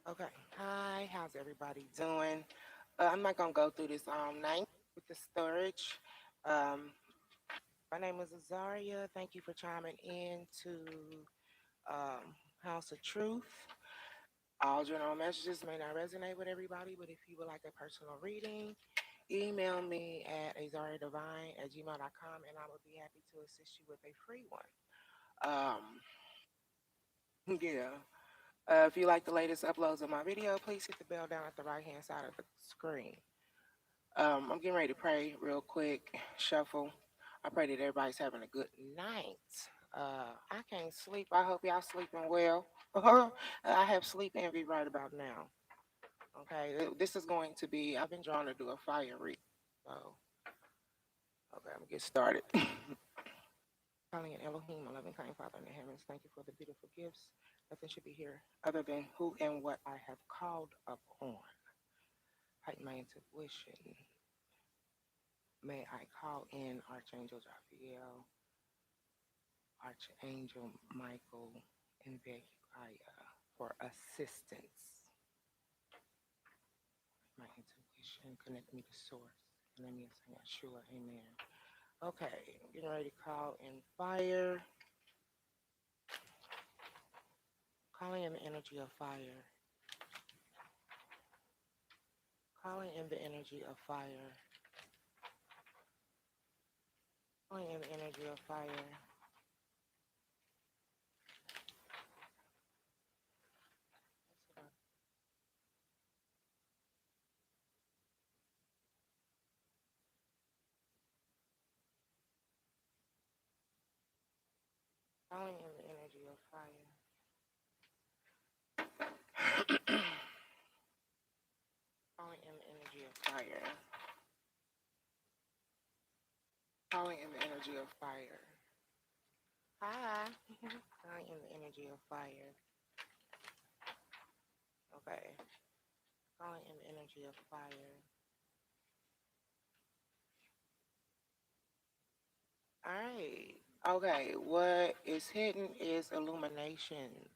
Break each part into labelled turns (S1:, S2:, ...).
S1: Okay. Hi, how's everybody doing? I'm not gonna go through this all night with the storage. Um, my name is Azaria. Thank you for chiming in to House of Truth. All general messages may not resonate with everybody, but if you would like a personal reading, email me at azariadevine@gmail.com and I will be happy to assist you with a free one. Um, yeah. If you like the latest uploads of my video, please hit the bell down at the right hand side of the screen. I'm getting ready to pray real quick, shuffle. I pray that everybody's having a good night. I can't sleep. I hope y'all sleeping well. I have sleep envy right about now. Okay, this is going to be, I've been drawn to do a fire read. So, okay, I'm going to get started. Calling in Elohim, my loving kind Father in the heavens, thank you for the beautiful gifts. Nothing should be here other than who and what I have called upon. Heighten my intuition. May I call in Archangel Raphael, Archangel Michael, and Vekiah for assistance. My intuition, connect me to source. And let me say Yeshua, amen. Okay, getting ready to call in fire. Calling in the energy of fire. Calling in the energy of fire. Calling in the energy of fire. Calling in the energy of fire. Calling in the energy of fire. Calling in the energy of fire. Hi. Calling in the energy of fire. Okay. Calling in the energy of fire. All right. Okay. What is hidden is illumination.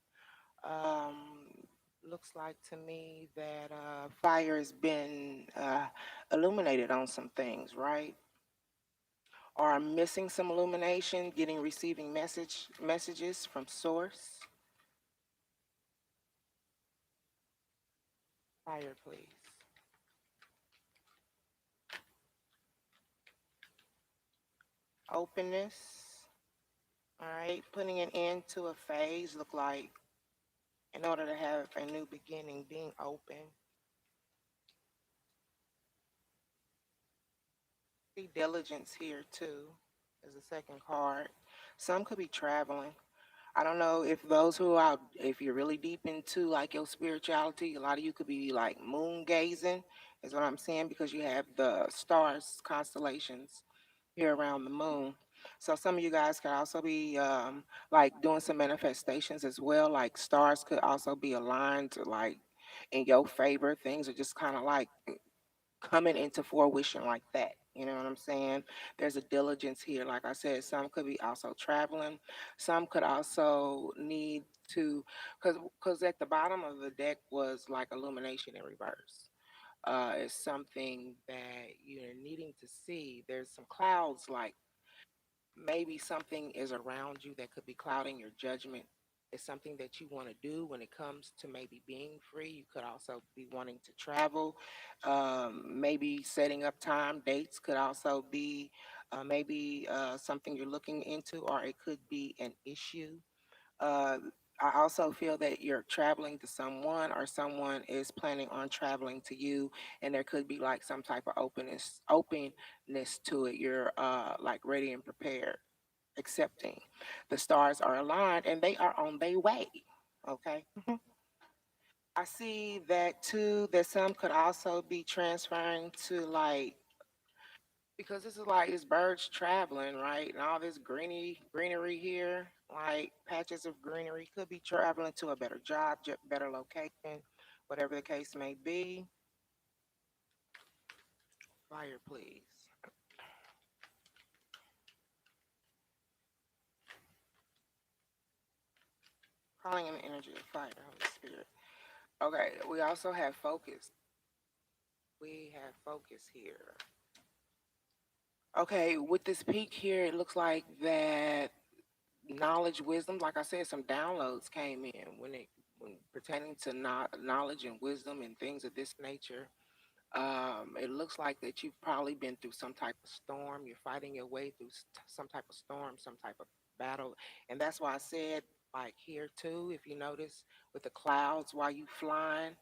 S1: Um, looks like to me that fire has been illuminated on some things, right? Or I'm missing some illumination, getting receiving messages from source. Fire, please. Openness. All right. Putting an end to a phase look like in order to have a new beginning, being open. See diligence here too is the second card. Some could be traveling. I don't know if those who are, if you're really deep into like your spirituality, a lot of you could be like moon gazing, is what I'm saying, because you have the stars, constellations here around the moon. So some of you guys could also be like doing some manifestations as well. Like stars could also be aligned to like in your favor. Things are just kind of like coming into fruition like that. You know what I'm saying? There's a diligence here. Like I said, some could be also traveling. Some could also need to, because at the bottom of the deck was like illumination in reverse. It's something that you're needing to see. There's some clouds, like maybe something is around you that could be clouding your judgment. It's something that you want to do when it comes to maybe being free. You could also be wanting to travel. Maybe setting up time dates could also be maybe something you're looking into, or it could be an issue. uh, I also feel that you're traveling to someone, or someone is planning on traveling to you, and there could be like some type of openness to it. You're like ready and prepared, accepting. The stars are aligned and they are on their way. Okay. I see that too, that some could also be transferring to like, because this is like it's birds traveling, right? And all this greenery here, like patches of greenery, could be traveling to a better job, better location, whatever the case may be. Fire, please. Calling in the energy of fire, Holy Spirit. Okay, we also have focus. We have focus here. Okay, with this peak here, it looks like that knowledge, wisdom, like I said, some downloads came in when pertaining to knowledge and wisdom and things of this nature. It looks like that you've probably been through some type of storm. You're fighting your way through some type of storm, some type of battle, and that's why I said, like here too, if you notice with the clouds while you flying,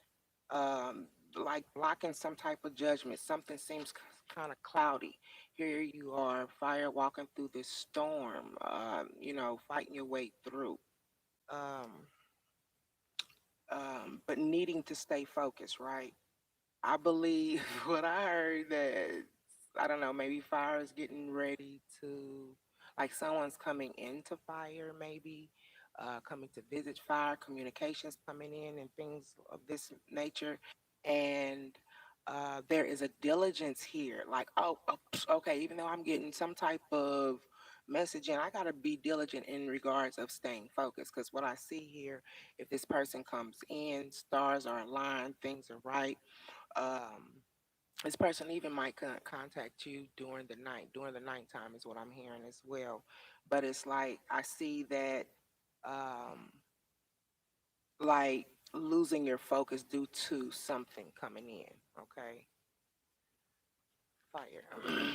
S1: um, like blocking some type of judgment. Something seems kind of cloudy. Here you are, fire walking through this storm. Fighting your way through. Um, but needing to stay focused, right? I believe what I heard that I don't know, maybe fire is getting ready to, like someone's coming into fire, maybe coming to visit fire, communications coming in, and things of this nature. And there is a diligence here, like, okay, even though I'm getting some type of messaging, I got to be diligent in regards of staying focused. Because what I see here, if this person comes in, stars are aligned, things are right. um, this person even might contact you during the night. During the nighttime is what I'm hearing as well. But it's like I see that, um, like losing your focus due to something coming in. Okay, fire. Okay.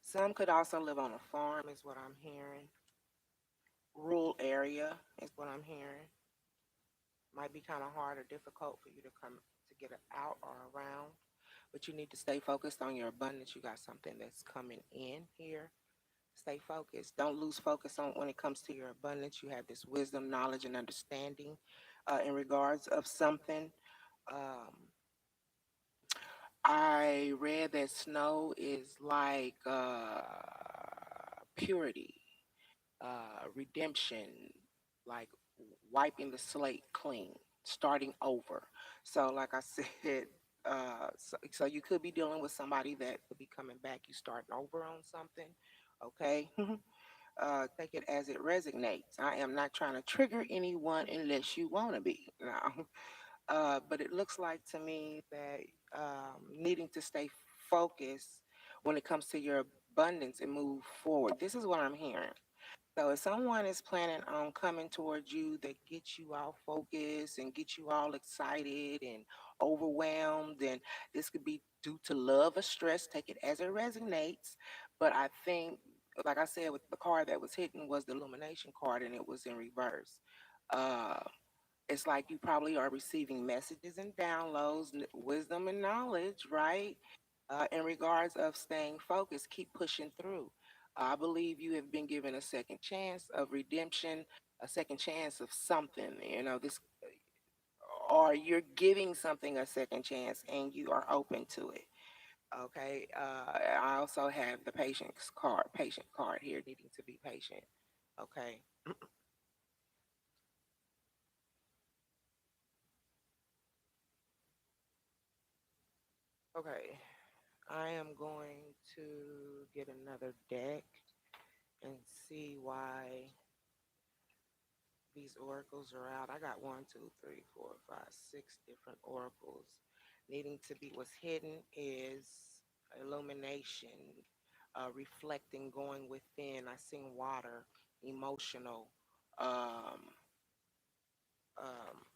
S1: Some could also live on a farm, is what I'm hearing. Rural area is what I'm hearing. Might be kind of hard or difficult for you to come to get out or around, but you need to stay focused on your abundance. You got something that's coming in here. Stay focused. Don't lose focus on when it comes to your abundance. You have this wisdom, knowledge, and understanding in regards of something. Um, I read that snow is like purity, redemption, like wiping the slate clean, starting over. So, like I said, so you could be dealing with somebody that could be coming back. You starting over on something, okay? Take it as it resonates. I am not trying to trigger anyone unless you want to be. No. But it looks like to me that needing to stay focused when it comes to your abundance and move forward. This is what I'm hearing. So if someone is planning on coming towards you that gets you all focused and get you all excited and overwhelmed, and this could be due to love or stress, take it as it resonates. But I think, like I said, with the card that was hitting was the illumination card, and it was in reverse. Uh, it's like you probably are receiving messages and downloads, wisdom and knowledge, right? In regards of staying focused, keep pushing through. I believe you have been given a second chance of redemption, a second chance of something. This, or you're giving something a second chance, and you are open to it. Okay. I also have the patient card here, needing to be patient. Okay. Okay. I am going to get another deck and see why these oracles are out. I got one, two, three, four, five, six different oracles needing to be. What's hidden is illumination, reflecting, going within. I seen water, emotional, um,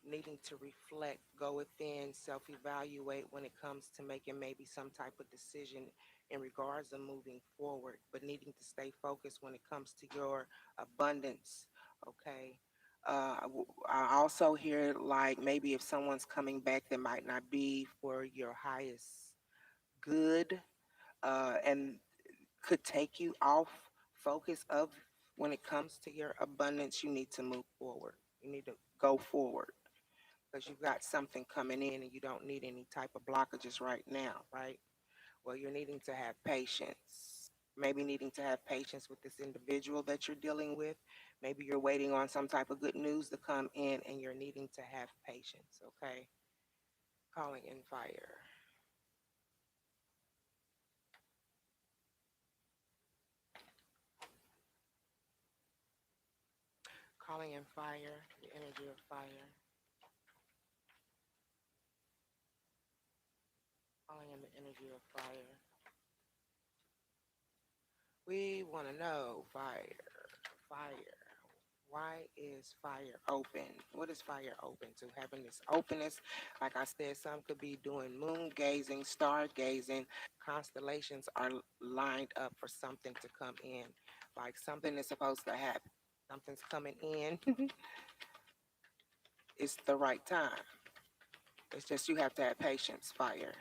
S1: needing to reflect, go within, self evaluate when it comes to making maybe some type of decision in regards of moving forward, but needing to stay focused when it comes to your abundance. Okay. I also hear like maybe if someone's coming back that might not be for your highest good, and could take you off focus of when it comes to your abundance, you need to move forward. You need to go forward because you've got something coming in and you don't need any type of blockages right now, right? Well, you're needing to have patience. Maybe needing to have patience with this individual that you're dealing with. Maybe you're waiting on some type of good news to come in and you're needing to have patience, okay? Calling in fire. Calling in fire, the energy of fire. Calling in the energy of fire. We want to know fire, fire. Why is fire open? What is fire open to? Having this openness, like I said, some could be doing moon gazing, stargazing. Constellations are lined up for something to come in, like something is supposed to happen. Something's coming in. It's the right time. It's just you have to have patience, fire.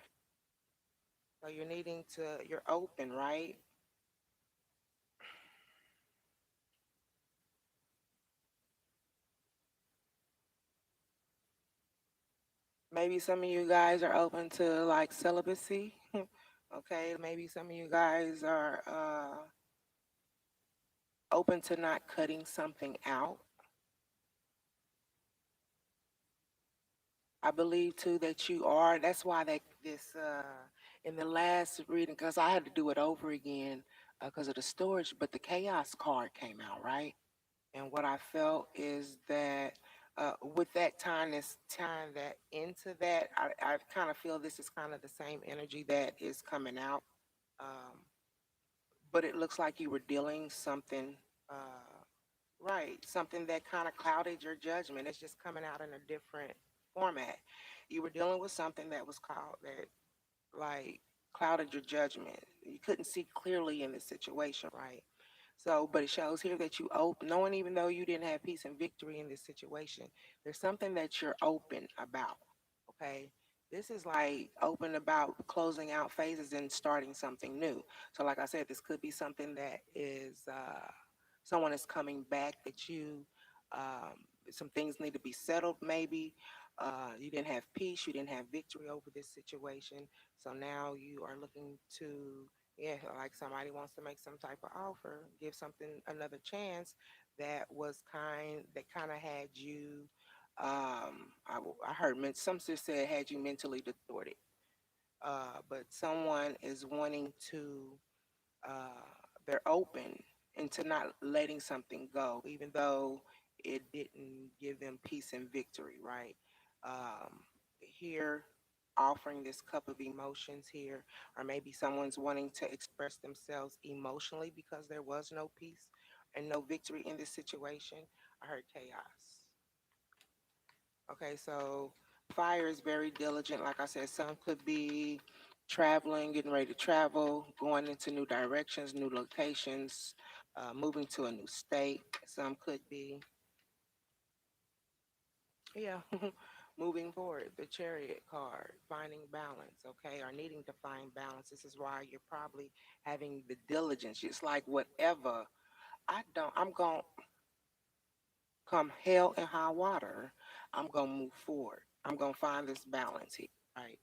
S1: So you're open, right? Maybe some of you guys are open to like celibacy. Okay, maybe some of you guys are open to not cutting something out. I believe too that you are. That's why that this in the last reading, because I had to do it over again because of the storage, but the chaos card came out, right? And what I felt is that with that time, this time that into that, I kind of feel this is kind of the same energy that is coming out. Um, but it looks like you were dealing something right, something that kind of clouded your judgment. It's just coming out in a different format. You were dealing with something that was called that like clouded your judgment. You couldn't see clearly in the situation, right? So, but it shows here that you open, knowing even though you didn't have peace and victory in this situation, there's something that you're open about. Okay. This is like open about closing out phases and starting something new. So, like I said, this could be something that is someone is coming back that um, some things need to be settled, maybe. You didn't have peace, you didn't have victory over this situation. So now you are looking to, yeah, like somebody wants to make some type of offer, give something another chance that kind of had you, I heard some just said had you mentally distorted. But someone is wanting to uh, they're open into not letting something go, even though it didn't give them peace and victory, right? Here, offering this cup of emotions here, or maybe someone's wanting to express themselves emotionally because there was no peace and no victory in this situation. I heard chaos. Okay, so fire is very diligent. Like I said, some could be traveling, getting ready to travel, going into new directions, new locations, moving to a new state. Some could be, yeah, moving forward. The chariot card, finding balance, okay, or needing to find balance. This is why you're probably having the diligence. It's like whatever. I'm going to come hell and high water. I'm going to move forward. I'm going to find this balance here, right?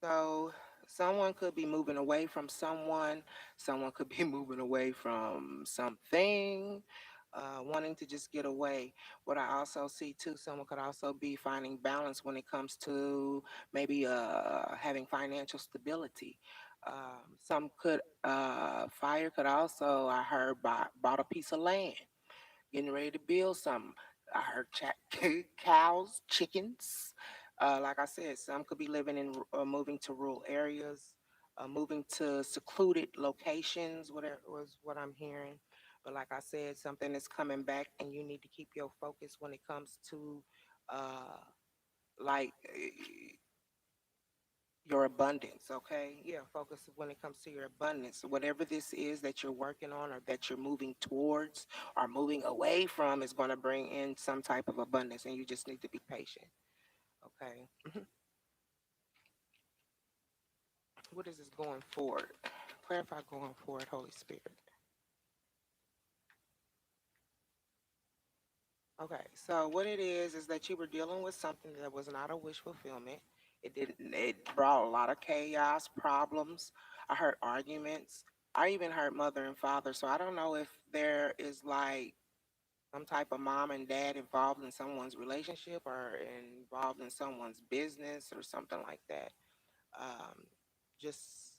S1: So someone could be moving away from someone could be moving away from something, wanting to just get away. What I also see too, someone could also be finding balance when it comes to maybe having financial stability. Some could, fire could also, I heard, bought a piece of land, getting ready to build something. I heard cows, chickens. Like I said, some could be living in, moving to rural areas, moving to secluded locations. Whatever was what I'm hearing. But like I said, something is coming back, and you need to keep your focus when it comes to, uh, like your abundance, okay? Yeah, focus when it comes to your abundance. Whatever this is that you're working on or that you're moving towards or moving away from is going to bring in some type of abundance, and you just need to be patient, okay? What is this going forward? Clarify going forward, Holy Spirit. Okay, so what it is that you were dealing with something that was not a wish fulfillment. It brought a lot of chaos, problems. I heard arguments. I even heard mother and father. So I don't know if there is like some type of mom and dad involved in someone's relationship or involved in someone's business or something like that. Just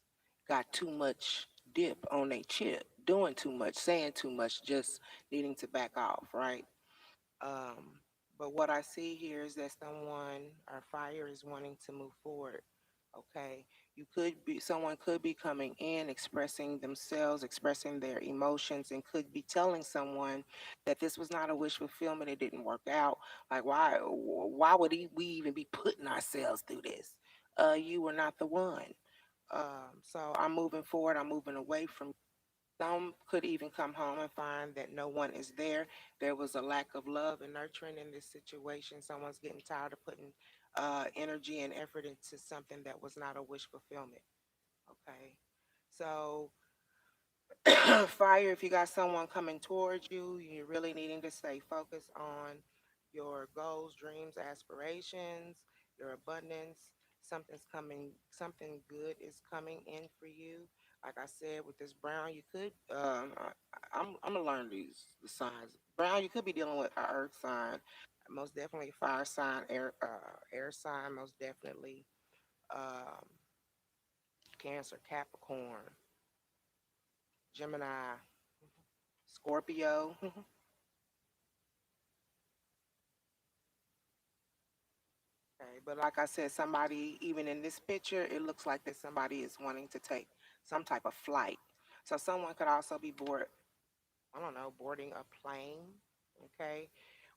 S1: got too much dip on their chip. doing too much, saying too much, just needing to back off, right? Um, but what I see here is that someone or fire is wanting to move forward. Okay. Someone could be coming in, expressing themselves, expressing their emotions, and could be telling someone that this was not a wish fulfillment. It didn't work out. Like, why would we even be putting ourselves through this? You were not the one. So I'm moving forward. I'm moving away from. Some could even come home and find that no one is there. There was a lack of love and nurturing in this situation. Someone's getting tired of putting energy and effort into something that was not a wish fulfillment. Okay. So, fire, if you got someone coming towards you, you're really needing to stay focused on your goals, dreams, aspirations, your abundance. Something good is coming in for you. Like I said, with this brown, you could, I'm gonna learn the signs. Brown, you could be dealing with an earth sign, most definitely fire sign, air sign, most definitely um, Cancer, Capricorn, Gemini, Scorpio. Okay, but like I said, somebody, even in this picture, it looks like that somebody is wanting to take some type of flight. So someone could also be I don't know, boarding a plane. Okay.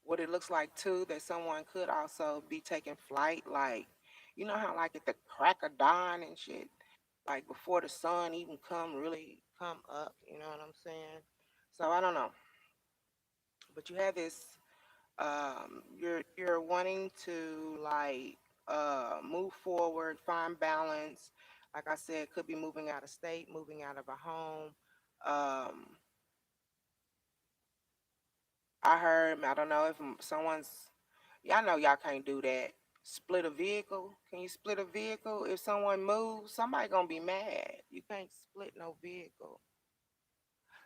S1: What it looks like too, that someone could also be taking flight, like, you know how like at the crack of dawn and shit, like before the sun even really come up, you know what I'm saying? So I don't know. But you have this you're wanting to like move forward, find balance. Like I said, could be moving out of state, moving out of a home. um I don't know if someone's, y'all know y'all can't do that. Split a vehicle, can you split a vehicle? If someone moves, somebody gonna be mad. You can't split no vehicle.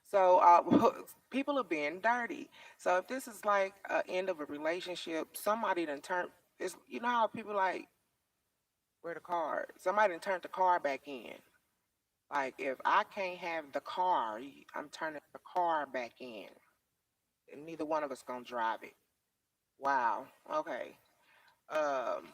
S1: So people are being dirty. So if this is like a end of a relationship, somebody done turned. It's, you know how people like, where the car? Somebody done turned the car back in. Like if I can't have the car, I'm turning the car back in. And neither one of us gonna drive it. Wow. Okay. Um,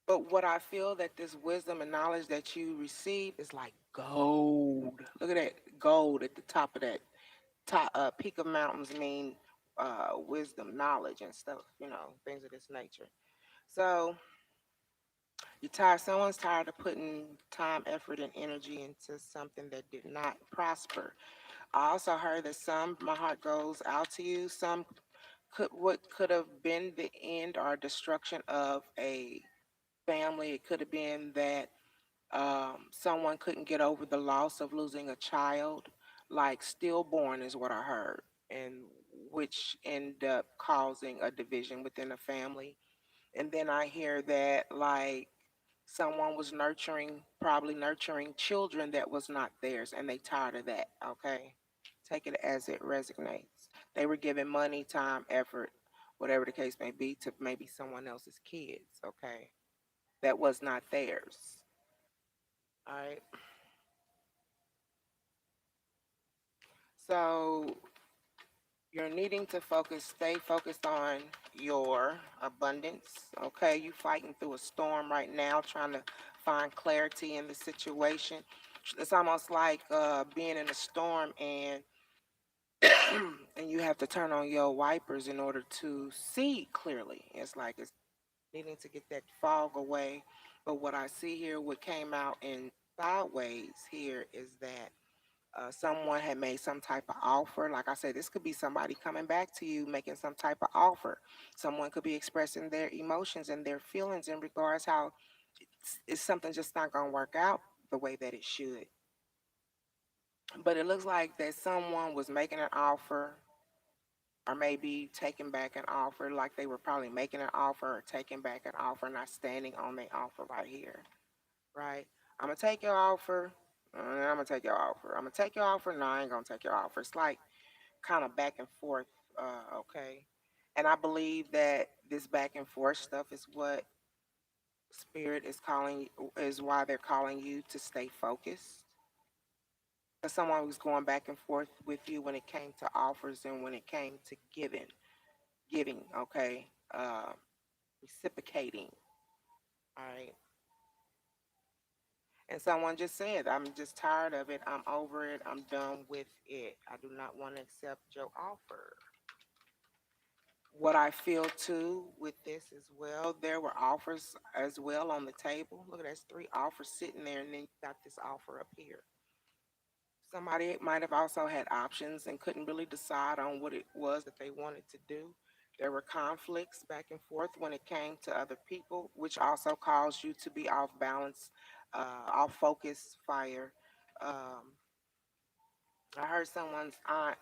S1: but what I feel that this wisdom and knowledge that you receive is like gold. Look at that gold at the top of that peak of mountains mean wisdom, knowledge, and stuff. You know, things of this nature. So you're tired. Someone's tired of putting time, effort, and energy into something that did not prosper. I also heard that my heart goes out to you. Some what could have been the end or destruction of a family. It could have been that someone couldn't get over the loss of losing a child, like stillborn is what I heard, and which end up causing a division within a family. And then I hear that like someone was probably nurturing children that was not theirs, and they tired of that. Okay, take it as it resonates. They were giving money, time, effort, whatever the case may be, to maybe someone else's kids. Okay, that was not theirs. All right. So you're needing to stay focused on your abundance. Okay, you fighting through a storm right now, trying to find clarity in the situation. It's almost like being in a storm and and you have to turn on your wipers in order to see clearly. It's like it's needing to get that fog away. But what I see here, what came out in sideways here, is that someone had made some type of offer. Like I said, this could be somebody coming back to you making some type of offer. Someone could be expressing their emotions and their feelings in regards how it's something just not going to work out the way that it should. But it looks like that someone was making an offer or maybe taking back an offer, like they were probably making an offer or taking back an offer, not standing on their offer right here, right? I'm gonna take your offer. I'm gonna take your offer. I'm gonna take your offer. No, I ain't gonna take your offer. It's like kind of back and forth. Okay. And I believe that this back and forth stuff is what spirit is calling, is why they're calling you to stay focused. Because someone was going back and forth with you when it came to offers and when it came to giving, okay, reciprocating, all right. And someone just said, I'm just tired of it. I'm over it. I'm done with it. I do not want to accept your offer. What I feel too with this as well, there were offers as well on the table. Look, there's three offers sitting there, and then you got this offer up here. Somebody might have also had options and couldn't really decide on what it was that they wanted to do. There were conflicts back and forth when it came to other people, which also caused you to be off balance, off focus, fire. Um, I heard someone's aunt,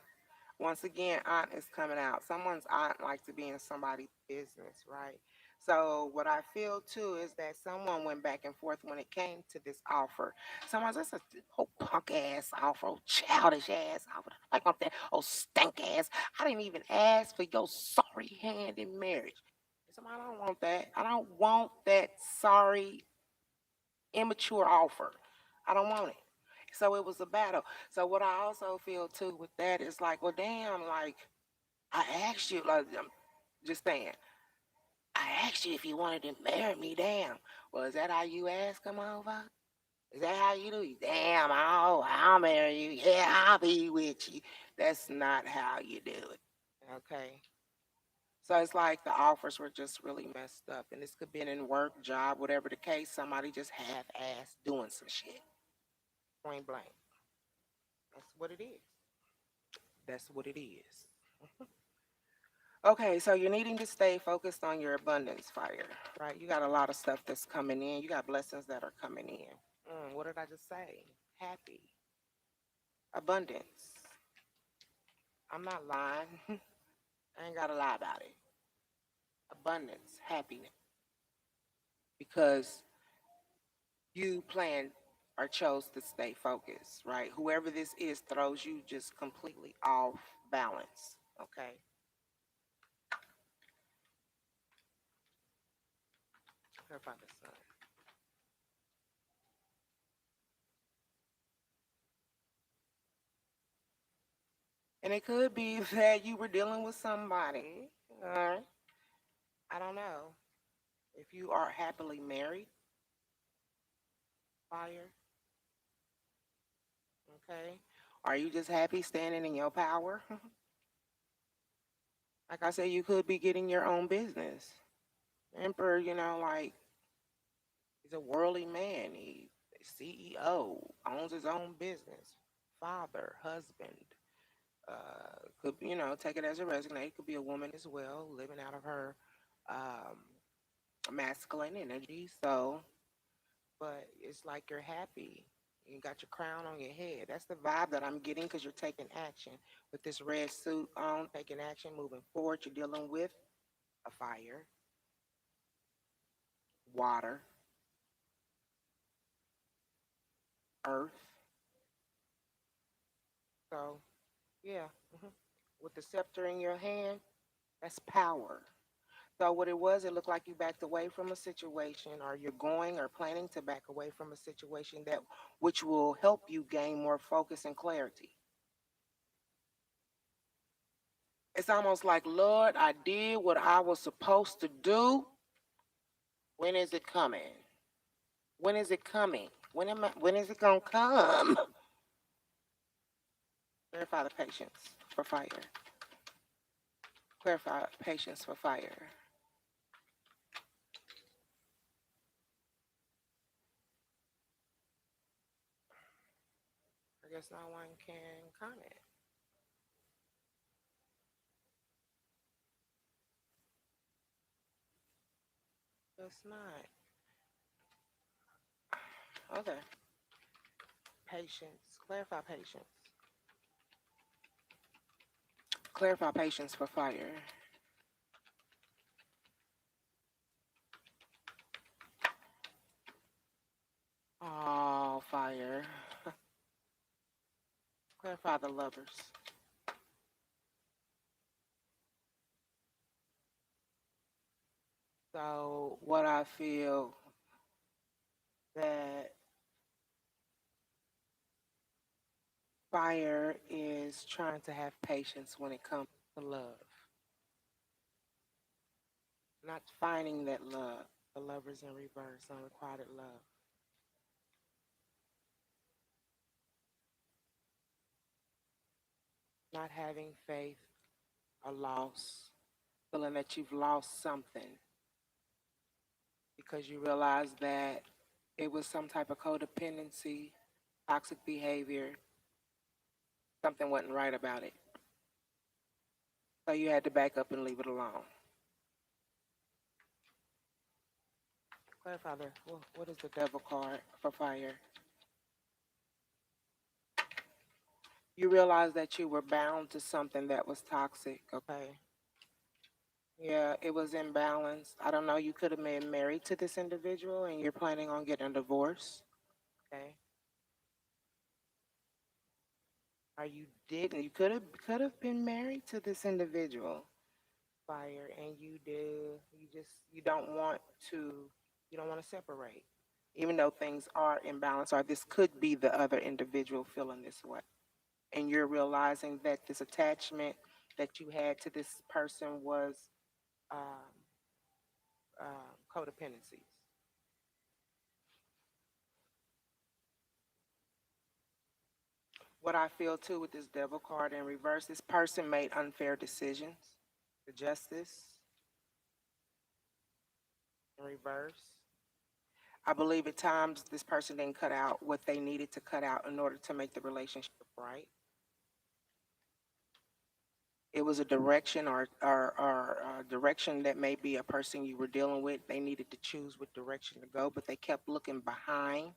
S1: once again, aunt is coming out. Someone's aunt likes to be in somebody's business, right? So what I feel too is that someone went back and forth when it came to this offer. Someone's that's a whole punk ass offer, old childish ass offer. I want that old stank ass. I didn't even ask for your sorry hand in marriage. Somebody, I don't want that. I don't want that sorry, immature offer. I don't want it. So it was a battle. So what I also feel too with that is like, well, damn, like I asked you, like, I'm just saying, I asked you if you wanted to marry me. Damn. Well, is that how you ask come over? Is that how you do it? Damn, I'll marry you. Yeah, I'll be with you. That's not how you do it. Okay. So it's like the offers were just really messed up. And this could be in work, job, whatever the case. Somebody just half ass doing some shit. Point blank. That's what it is. That's what it is. Okay, so you're needing to stay focused on your abundance fire, right? You got a lot of stuff that's coming in. You got blessings that are coming in. What did I just say? Happy. Abundance. I'm not lying. I ain't got to lie about it. Abundance, happiness. Because you planned or chose to stay focused, right? Whoever this is throws you just completely off balance, okay? Clarify the sun. And it could be that you were dealing with somebody. I don't know. If you are happily married, fire, okay? Are you just happy standing in your power? Like I said, you could be getting your own business. Emperor, like he's a worldly man. He CEO, owns his own business. Father, husband. Could take it as a resignate. Could be a woman as well, living out of her um, masculine energy. So, but it's like you're happy. You got your crown on your head. That's the vibe that I'm getting because you're taking action with this red suit on, taking action, moving forward. You're dealing with a fire, water, earth. So, yeah, with the scepter in your hand, that's power. So what it was, it looked like you backed away from a situation, or you're going or planning to back away from a situation that which will help you gain more focus and clarity. It's almost like, Lord, I did what I was supposed to do. When is it coming? When is it coming? When is it gonna come? Clarify the patience for fire. Clarify patience for fire. I guess no one can comment. That's not. Okay. Patience. Clarify patience. Clarify patience for fire. Oh, fire. Clarify the lovers. So, what I feel that Fire is trying to have patience when it comes to love, not finding that love. The lovers in reverse, unrequited love. Not having faith, a loss, feeling that you've lost something because you realize that it was some type of codependency, toxic behavior, something wasn't right about it. So you had to back up and leave it alone. Clarify what is the devil card for fire? You realize that you were bound to something that was toxic, okay? Yeah, it was imbalanced. I don't know, you could have been married to this individual and you're planning on getting a divorce, okay? Or you didn't. You could have been married to this individual, fire, and you don't want to you don't want to separate. Even though things are imbalanced, or this could be the other individual feeling this way. And you're realizing that this attachment that you had to this person was um, codependencies. What I feel too with this devil card in reverse, this person made unfair decisions. The justice in reverse. I believe at times this person didn't cut out what they needed to cut out in order to make the relationship right. It was a direction or a direction that maybe a person you were dealing with, they needed to choose what direction to go, but they kept looking behind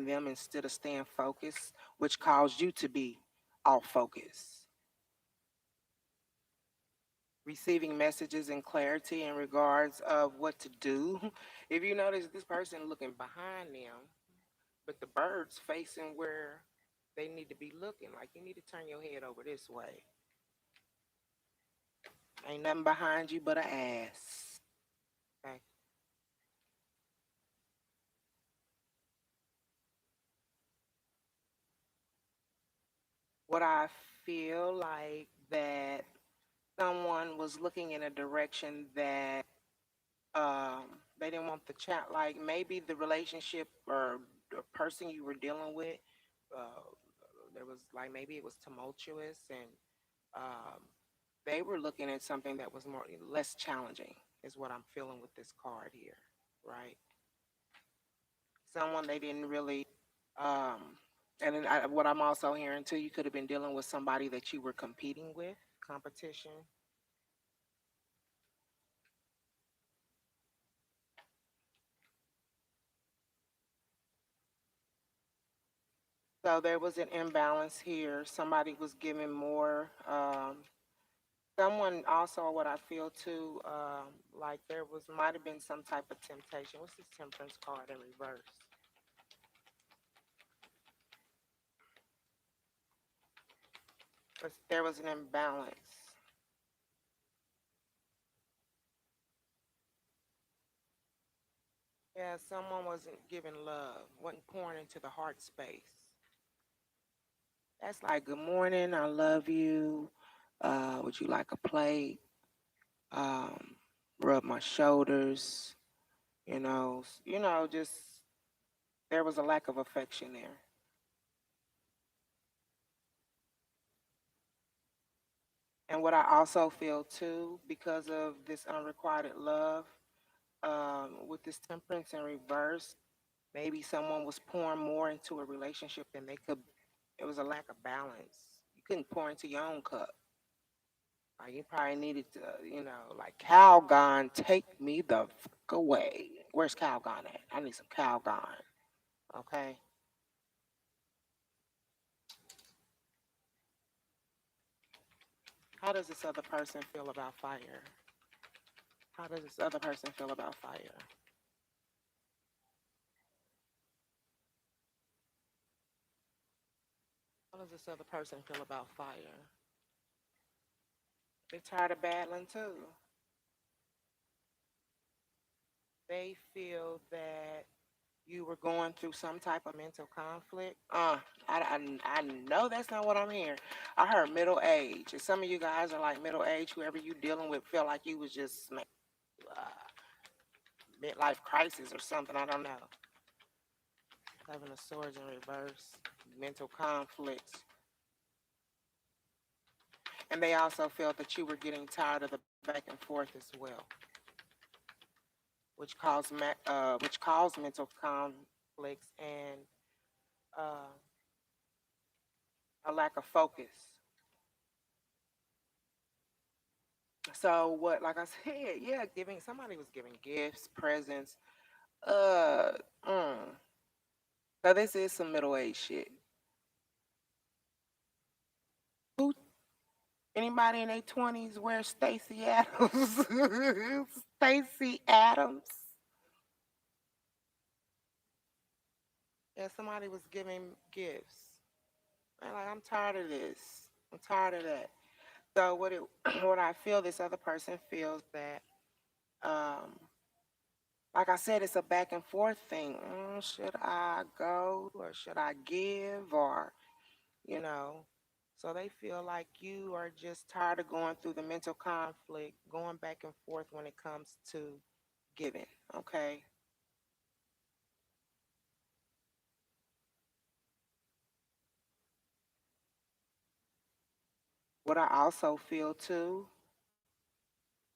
S1: them instead of staying focused, which caused you to be off focus. Receiving messages and clarity in regards of what to do. If you notice this person looking behind them, but the birds facing where they need to be looking, like you need to turn your head over this way. Ain't nothing behind you but an ass. Okay. What I feel like that someone was looking in a direction that they didn't want the chat. Like maybe the relationship or the person you were dealing with, uh, there was like maybe it was tumultuous, and um, they were looking at something that was more less challenging. Is what I'm feeling with this card here, right? Someone they didn't really. Um, and then what I'm also hearing too, you could have been dealing with somebody that you were competing with, competition. So there was an imbalance here. Somebody was giving more. Someone also, what I feel too, like there was might have been some type of temptation. What's this temperance card in reverse? There was an imbalance. Yeah, someone wasn't giving love, wasn't pouring into the heart space. That's like, good morning, I love you. Would you like a plate? Um, rub my shoulders. Just there was a lack of affection there. And what I also feel too, because of this unrequited love, with this temperance in reverse, maybe someone was pouring more into a relationship than they could. It was a lack of balance. You couldn't pour into your own cup. Like you probably needed to, like Calgon, take me the fuck away. Where's Calgon at? I need some Calgon. Okay. How does this other person feel about fire? How does this other person feel about fire? How does this other person feel about fire? They're tired of battling too. They feel that you were going through some type of mental conflict. I know that's not what I'm hearing. I heard middle age. And some of you guys are like middle age. Whoever you dealing with felt like you was just midlife crisis or something. I don't know. Having a swords in reverse, mental conflicts. And they also felt that you were getting tired of the back and forth as well, which caused mental conflicts and uh, a lack of focus. So what? Like I said, yeah, giving somebody was giving gifts, presents. Uh, mm. So this is some middle age shit. Who? Anybody in their 20s wear Stacy Adams? Stacy Adams. Yeah, somebody was giving gifts. And like, I'm tired of this. I'm tired of that. So what it what I feel this other person feels that um like I said, it's a back and forth thing. Should I go or should I give or you know? So they feel like you are just tired of going through the mental conflict, going back and forth when it comes to giving. Okay. What I also feel too,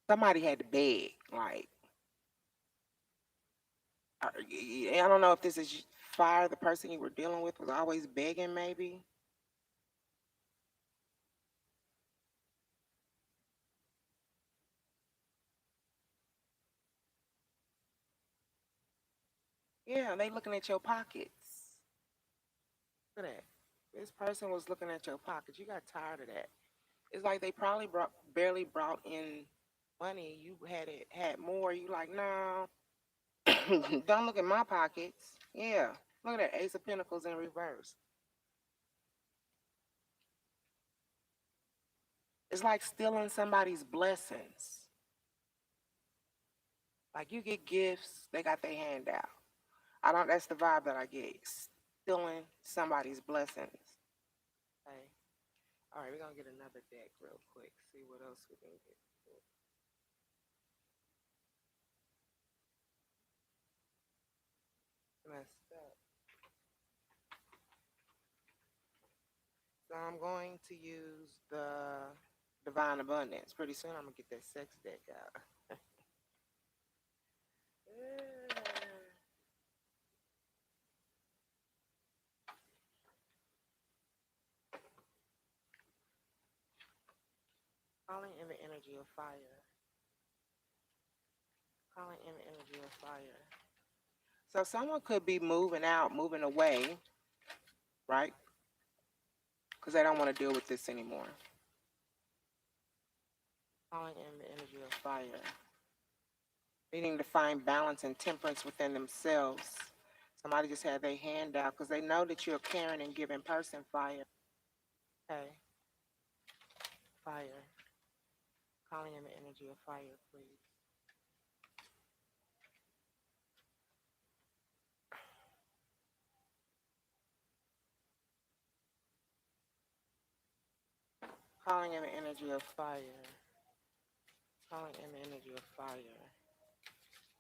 S1: somebody had to beg. Like, I don't know if this is fire. The person you were dealing with was always begging, maybe. Yeah, they looking at your pockets. Look at that. This person was looking at your pockets. You got tired of that. It's like they probably barely brought in money. You had more. You like, no, don't look at my pockets. Yeah, look at that Ace of Pentacles in reverse. It's like stealing somebody's blessings. Like you get gifts, they got their hand out. I don't. That's the vibe that I get. Stealing somebody's blessings. Okay. All right, we're gonna get another deck real quick. See what else we can get. Messed up. So I'm going to use the Divine Abundance. Pretty soon I'm gonna get that sex deck out. Calling in the energy of fire. Calling in the energy of fire. So someone could be moving out, moving away, right? Because they don't want to deal with this anymore. Calling in the energy of fire. Needing to find balance and temperance within themselves. Somebody just had their hand out because they know that you're a caring and giving person. Fire. Okay. Fire. Calling in the energy of fire, please. Calling in the energy of fire. Calling in the energy of fire.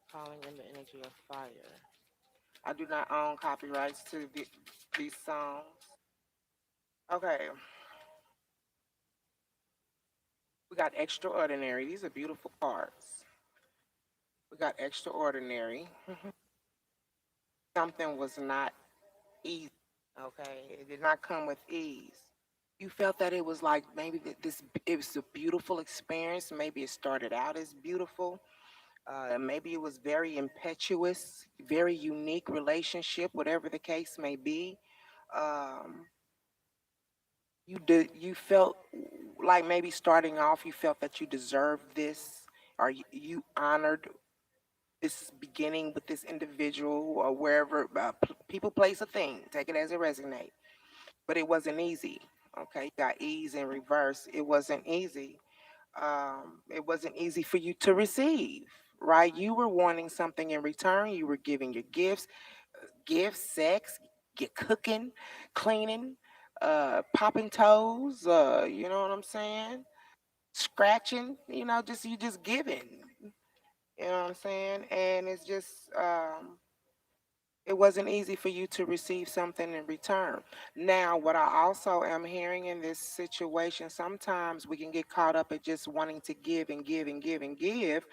S1: Calling in the energy of fire. I do not own copyrights to these songs. Okay, we got extraordinary. These are beautiful cards. We got extraordinary. Something was not easy. Okay, it did not come with ease. You felt that it was like maybe this. It was a beautiful experience. Maybe it started out as beautiful. Maybe it was very impetuous, very unique relationship, whatever the case may be. Um, you felt like maybe starting off you felt that you deserved this or you honored this beginning with this individual or wherever people place a thing, take it as it resonates, but it wasn't easy. Okay, you got ease in reverse. It wasn't easy. It wasn't easy for you to receive, right? You were wanting something in return. You were giving your gifts, gifts, sex, get cooking, cleaning, popping toes, you know what I'm saying? Scratching, just you just giving. You know what I'm saying? And it's just it wasn't easy for you to receive something in return. Now, what I also am hearing in this situation, sometimes we can get caught up at just wanting to give and give and give and give,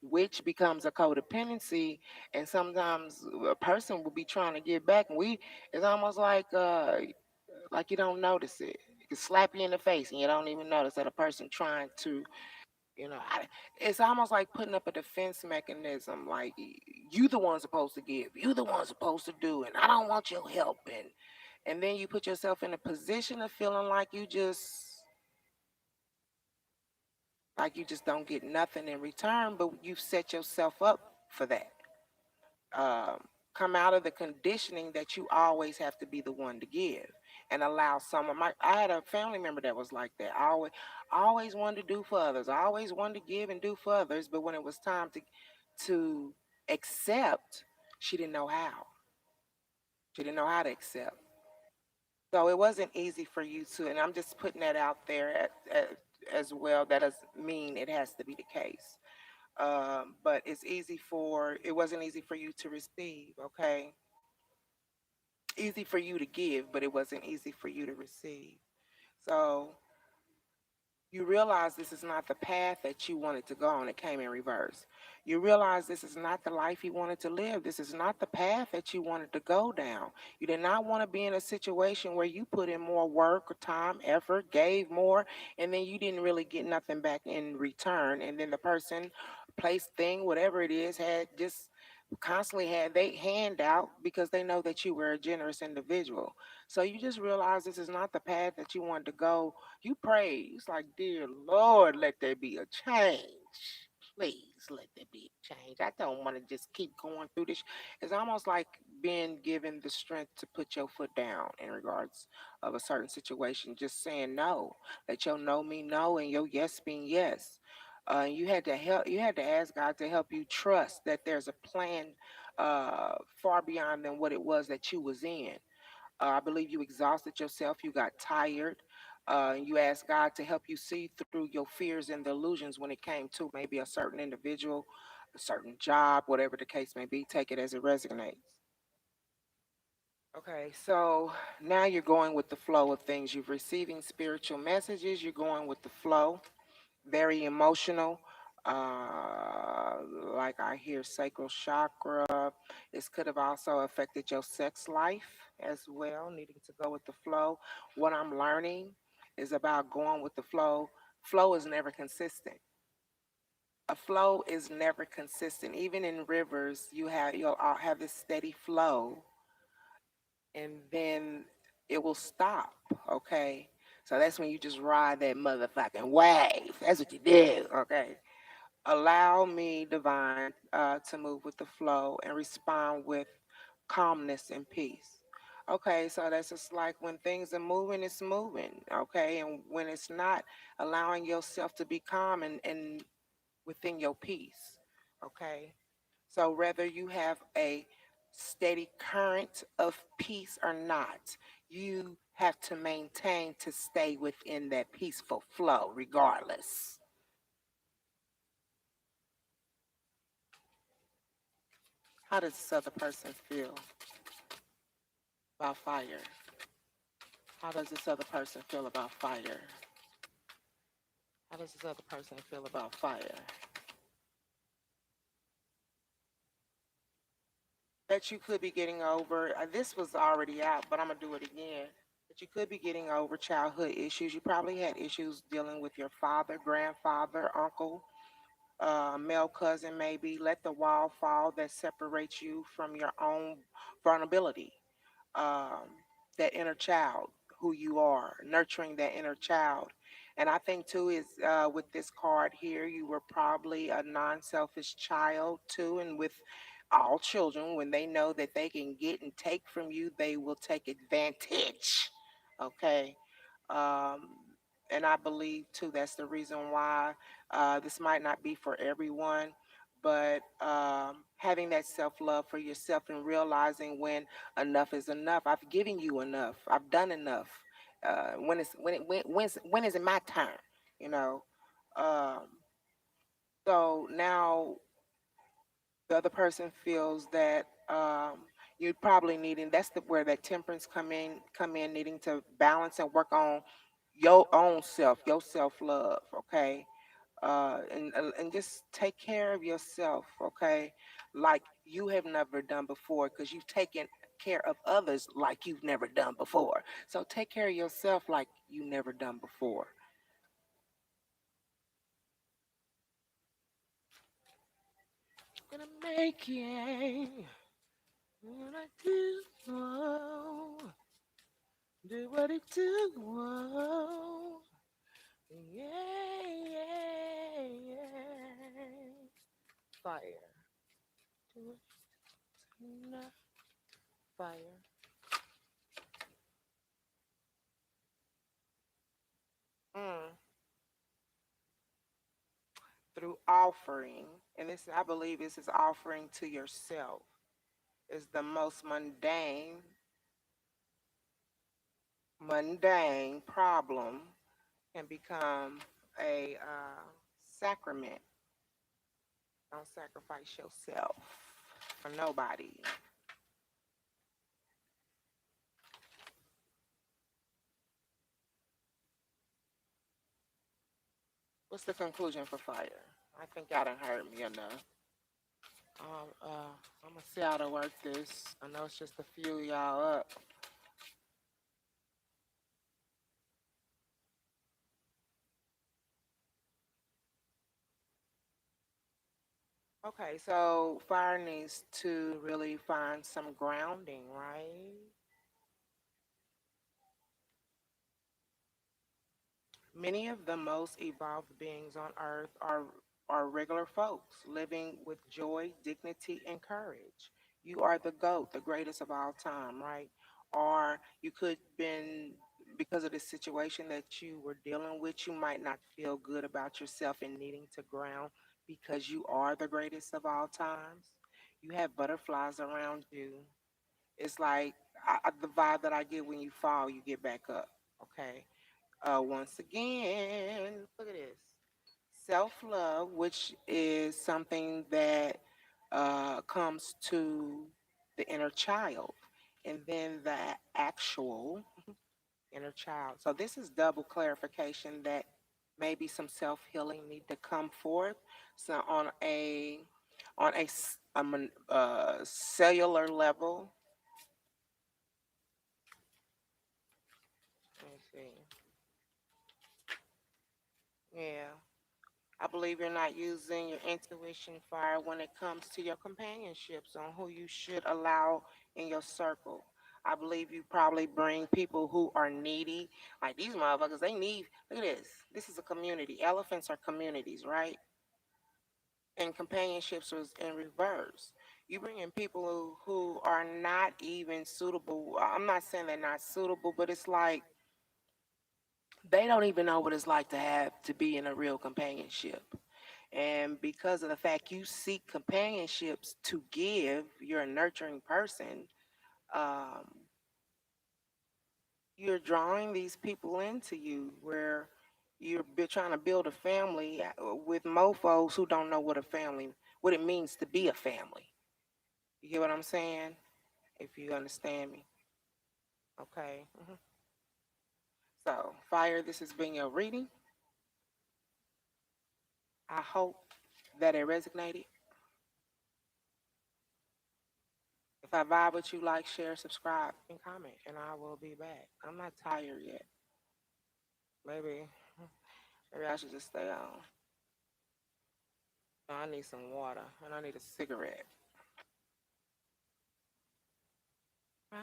S1: which becomes a codependency. And sometimes a person will be trying to give back, and it's almost like you don't notice it. It can slap you in the face, and you don't even notice that a person trying to it's almost like putting up a defense mechanism. Like you the one supposed to give, you the one supposed to do, and I don't want your help. And then you put yourself in a position of feeling like you just don't get nothing in return, but you've set yourself up for that. um, Come out of the conditioning that you always have to be the one to give and allow someone. I had a family member that was like that. I always wanted to do for others. I always wanted to give and do for others, but when it was time to accept, she didn't know how. She didn't know how to accept. So it wasn't easy for you to, and I'm just putting that out there as well. That doesn't mean it has to be the case. But it wasn't easy for you to receive, okay? Easy for you to give, but it wasn't easy for you to receive. So you realize this is not the path that you wanted to go on. It came in reverse. You realize this is not the life you wanted to live. This is not the path that you wanted to go down. You did not want to be in a situation where you put in more work or time, effort, gave more, and then you didn't really get nothing back in return. And then the person, place, thing, whatever it is, had just constantly had they hand out because they know that you were a generous individual. So you just realize this is not the path that you wanted to go. You pray. It's like, dear Lord, let there be a change. Please let there be a change. I don't want to just keep going through this. It's almost like being given the strength to put your foot down in regards of a certain situation. Just saying no. Let your no mean no and your yes mean yes. You had to help. You had to ask God to help you trust that there's a plan far beyond than what it was that you was in. I believe you exhausted yourself. You got tired. You asked God to help you see through your fears and delusions when it came to maybe a certain individual, a certain job, whatever the case may be. Take it as it resonates. Okay, so now you're going with the flow of things. You're receiving spiritual messages. You're going with the flow. Very emotional. Like I hear sacral chakra. This could have also affected your sex life as well, needing to go with the flow. What I'm learning is about going with the flow. Flow is never consistent. A flow is never consistent. Even in rivers, you'll all have this steady flow, and then it will stop. Okay, so that's when you just ride that motherfucking wave. That's what you do. Okay, allow me, divine, to move with the flow and respond with calmness and peace. Okay, so that's just like when things are moving, it's moving. Okay, and when it's not, allowing yourself to be calm and within your peace. Okay, so whether you have a steady current of peace or not, you have to maintain to stay within that peaceful flow regardless. How does this other person feel about fire? How does this other person feel about fire? How does this other person feel about fire? That you could be getting over, this was already out, but I'm going to do it again. That you could be getting over childhood issues. You probably had issues dealing with your father, grandfather, uncle, male cousin, maybe. Let the wall fall that separates you from your own vulnerability. um, that inner child, who you are, nurturing that inner child. And I think too is with this card here, you were probably a non-selfish child too, and with all children, when they know that they can get and take from you, they will take advantage. Okay. Um, and I believe too that's the reason why this might not be for everyone, but having that self love for yourself and realizing when enough is enough. I've given you enough. I've done enough. When is it my turn? You know. Um, so now the other person feels that you're probably needing. That's where that temperance come in, needing to balance and work on your own self, your self love. Okay, and just take care of yourself, okay, like you have never done before, because you've taken care of others like you've never done before. So take care of yourself like you never done before. Gonna make it when I do, oh, do what it do, oh, yeah, yeah, yeah. Fire, do it tonight. Fire. Mm. Through offering, and this, I believe this is offering to yourself, is the most mundane problem can become a sacrament. Don't sacrifice yourself for nobody. What's the conclusion for fire? I think y'all done heard me enough. I'm gonna see how to work this. I know it's just a few of y'all up. Okay, so fire needs to really find some grounding, right? Many of the most evolved beings on earth are regular folks living with joy, dignity, and courage. You are the GOAT, the greatest of all time, right? Or you could been, because of the situation that you were dealing with, you might not feel good about yourself and needing to ground because you are the greatest of all times. You have butterflies around you. It's like the vibe that I get: when you fall, you get back up. Okay, once again, look at this. Self love, which is something that comes to the inner child, and then the actual inner child. So this is double clarification that maybe some self healing need to come forth. So on a cellular level. Let me see. Yeah. I believe you're not using your intuition fire when it comes to your companionships on who you should allow in your circle. I believe you probably bring people who are needy. Like these motherfuckers, they need, look at this. This is a community. Elephants are communities, right? And companionships was in reverse. You bring in people who are not even suitable. I'm not saying they're not suitable, but it's like they don't even know what it's like to be in a real companionship. And because of the fact you seek companionships to give, you're a nurturing person, um, you're drawing these people into you where trying to build a family with mofos who don't know what it means to be a family. You get what I'm saying? If you understand me. Okay. So, Fire, this has been your reading. I hope that it resonated. If I vibe with you, like, share, subscribe, and comment, and I will be back. I'm not tired yet. Maybe, maybe I should just stay on. I need some water, and I need a cigarette. Right,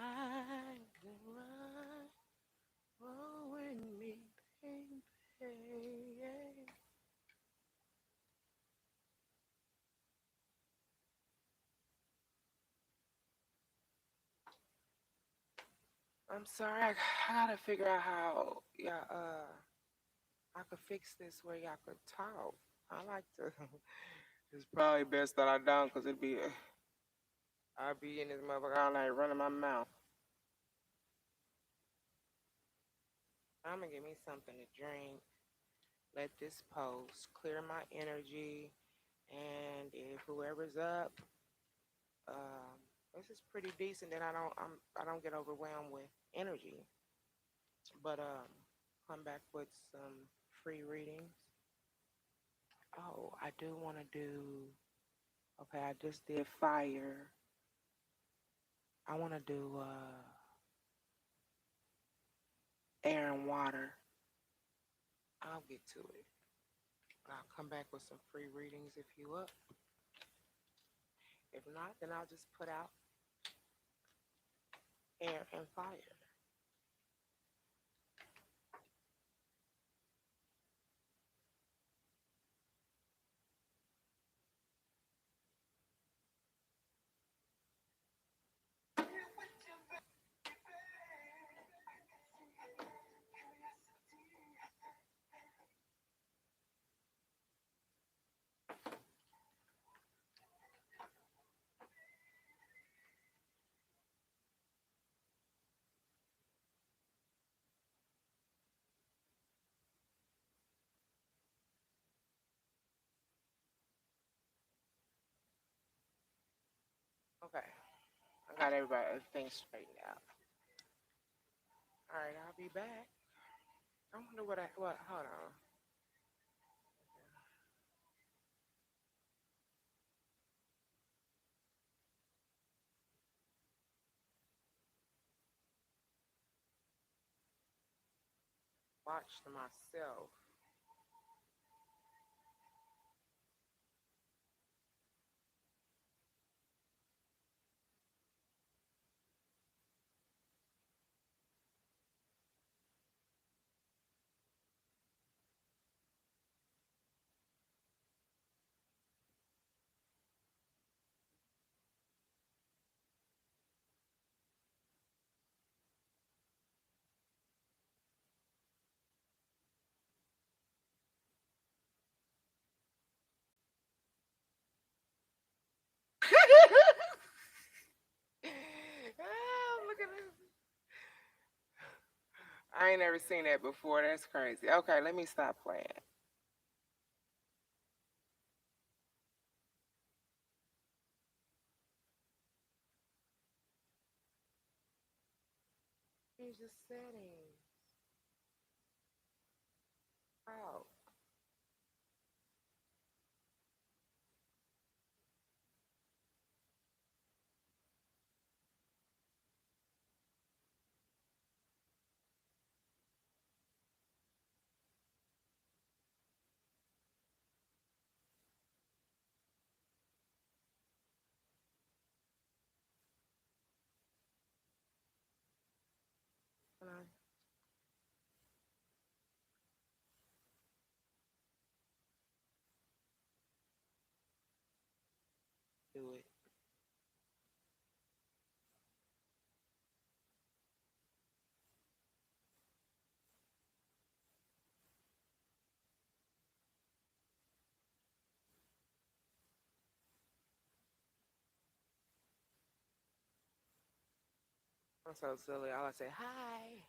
S1: right, roll with me, baby. I'm sorry, I gotta figure out how, yeah, I could fix this where y'all could talk. I like to. It's probably best that I don't, cause it'd be I'd be in this motherfucker all night running my mouth. I'm gonna give me something to drink. Let this post clear my energy, and if whoever's up, this is pretty decent. Then I don't get overwhelmed with energy, but come back with some free readings. Oh, I do want to do. Okay, I just did fire. I want to do air and water. I'll get to it. I'll come back with some free readings if you up. If not, then I'll just put out air and fire. Okay, I got everything straightened out. All right, I'll be back. I wonder what. Hold on. Watch myself. Oh, look at this. I ain't never seen that before. That's crazy. Okay, let me stop playing. Change the settings. Oh, can I do it? I'm so silly. All I say, hi.